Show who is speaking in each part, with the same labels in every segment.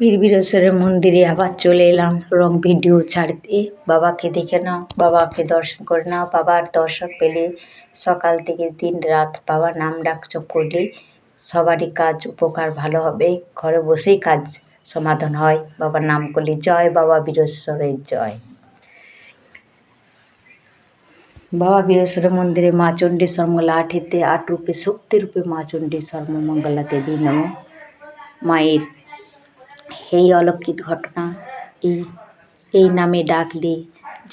Speaker 1: বীরবিরেশ্বরের মন্দিরে আবার চলে এলাম রং ভিডিও ছাড়তে। বাবাকে দেখে নাও, বাবাকে দর্শন করে নাও। বাবার দর্শন পেলে সকাল থেকে দিন রাত বাবার নাম ডাক জপ করলে সবারই কাজ উপকার ভালো হবে। ঘরে বসেই কাজ সমাধান হয় বাবার নাম করলে। জয় বাবা বীরেশ্বরের জয়। বাবা বীরেশ্বরের মন্দিরে মা চণ্ডী সর্বমঙ্গলা আঠিতে ৮ রূপে শক্তিরূপে মা চণ্ডী সর্বমঙ্গলা দেবী নম। মায়ের এই অলৌকিক ঘটনা এই নামে ডাকলে,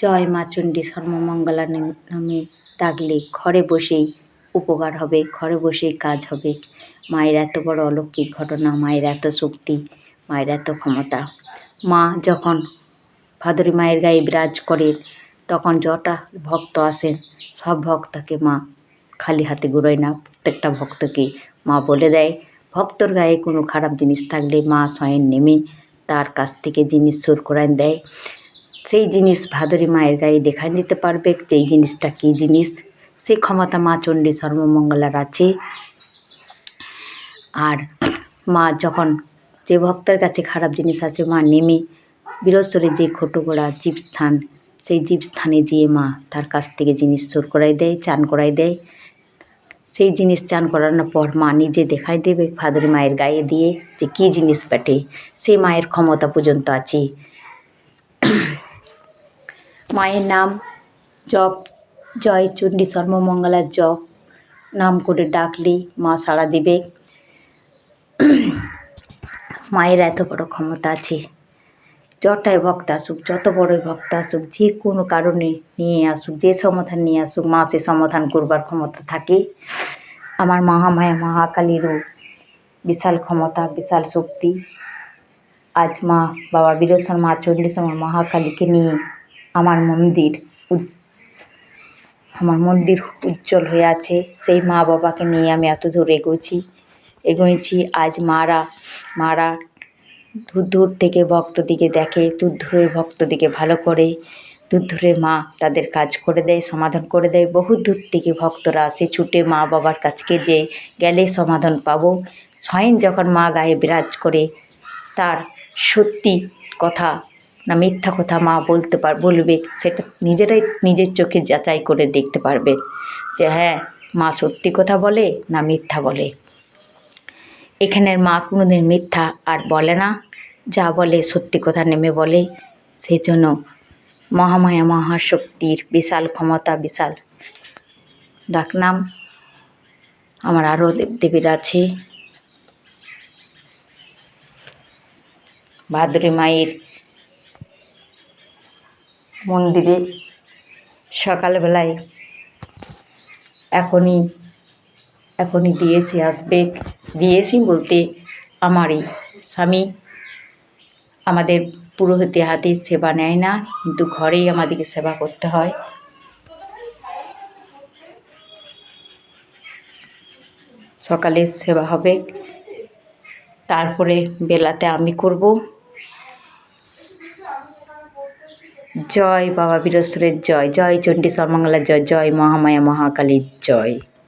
Speaker 1: জয় মা চণ্ডী সর্বমঙ্গলা নামে ডাকলে ঘরে বসেই উপকার হবে, ঘরে বসেই কাজ হবে। মায়ের এত বড় অলৌকিক ঘটনা, মায়ের এত শক্তি, মায়ের এত ক্ষমতা। মা যখন ভাদরী মায়ের গায়ে বিরাজ করেন তখন যটা ভক্ত আসেন সব ভক্তকে মা খালি হাতে ঘুরোয় না। প্রত্যেকটা ভক্তকে মা বলে দেয়, ভক্তর গায়ে কোনো খারাপ জিনিস থাকলে মা স্বয়ং নেমে তার কাছ থেকে জিনিস সুর করান দেয়। সেই জিনিস ভাদরী মায়ের গায়ে দেখান দিতে পারবে যেই জিনিসটা কী জিনিস, সেই ক্ষমতা মা চণ্ডী সর্বমঙ্গলার আছে। আর মা যখন যে ভক্তের কাছে খারাপ জিনিস আছে মা নেমে বীরেশ্বরের যে খটুগোড়া জীবস্থান, সেই জীবস্থানে যেয়ে মা তার কাছ থেকে জিনিস সুর করাই দেয়, চান করাই দেয়। সেই জিনিস চান করানোর পর মা নিজে দেখাই দেবে ভাদরী মায়ের গায়ে দিয়ে যে কী জিনিস পেটে। সে মায়ের ক্ষমতা পর্যন্ত আছে। মায়ের নাম জপ, জয় চণ্ডী সর্বমঙ্গলার জপ নাম করে ডাকলে মা সাড়া দেবে। মায়ের এত বড় ক্ষমতা আছে। যটাই ভক্ত আসুক, যত বড়ই ভক্ত আসুক, যে কোনো কারণে নিয়ে আসুক, যে সমাধান নিয়ে আসুক, মা সে সমাধান করবার ক্ষমতা থাকে। আমার মহামায়া মহাকালীরও বিশাল ক্ষমতা, বিশাল শক্তি। আজ মা বাবা বীরেশ্বর মা চণ্ডী মহাকালীকে নিয়ে আমার মন্দির উজ্জ্বল হয়ে আছে। সেই মা বাবাকে নিয়ে আমি এত দূর এগোয়েছি। আজ মারা দূর থেকে ভক্তদিকে দেখে, দূরের ভক্তদিকে ভালো করে। দূরের মা তাদের কাজ করে দেয়, সমাধান করে দেয়। বহু দূর থেকে ভক্তরা আসে ছুটে মা বাবার কাছকে যে গেলে সমাধান পাবো। স্বয়ং যখন মা গায়ে বিরাজ করে তার সত্যি কথা না মিথ্যা কথা মা বলবে, সেটা নিজেরাই নিজের চোখে যাচাই করে দেখতে পারবে যে হ্যাঁ মা সত্যি কথা বলে না মিথ্যা বলে। এখানের মা কোনোদিন মিথ্যা আর বলে না, যা বলে সত্যি কথা নেমে বলে। সেই জন্য মহামায়া মহাশক্তির বিশাল ক্ষমতা, বিশাল ডাকনাম। আমার আরও দেবদেবীরা আছে। ভাদরী মায়ের মন্দিরে সকালবেলায় এখনই আসবে। দিয়েছি বলতে আমারই স্বামী আমাদের পুরোহিতে হাতে সেবা নেয় না, কিন্তু ঘরেই আমাদেরকে সেবা করতে হয়। সকালে সেবা হবে, তারপরে বেলাতে আমি করব। জয় বাবা বীরেশ্বরের জয়, জয় চণ্ডী সর্বমঙ্গলার জয়, জয় মহামায়া মহাকালীর জয়।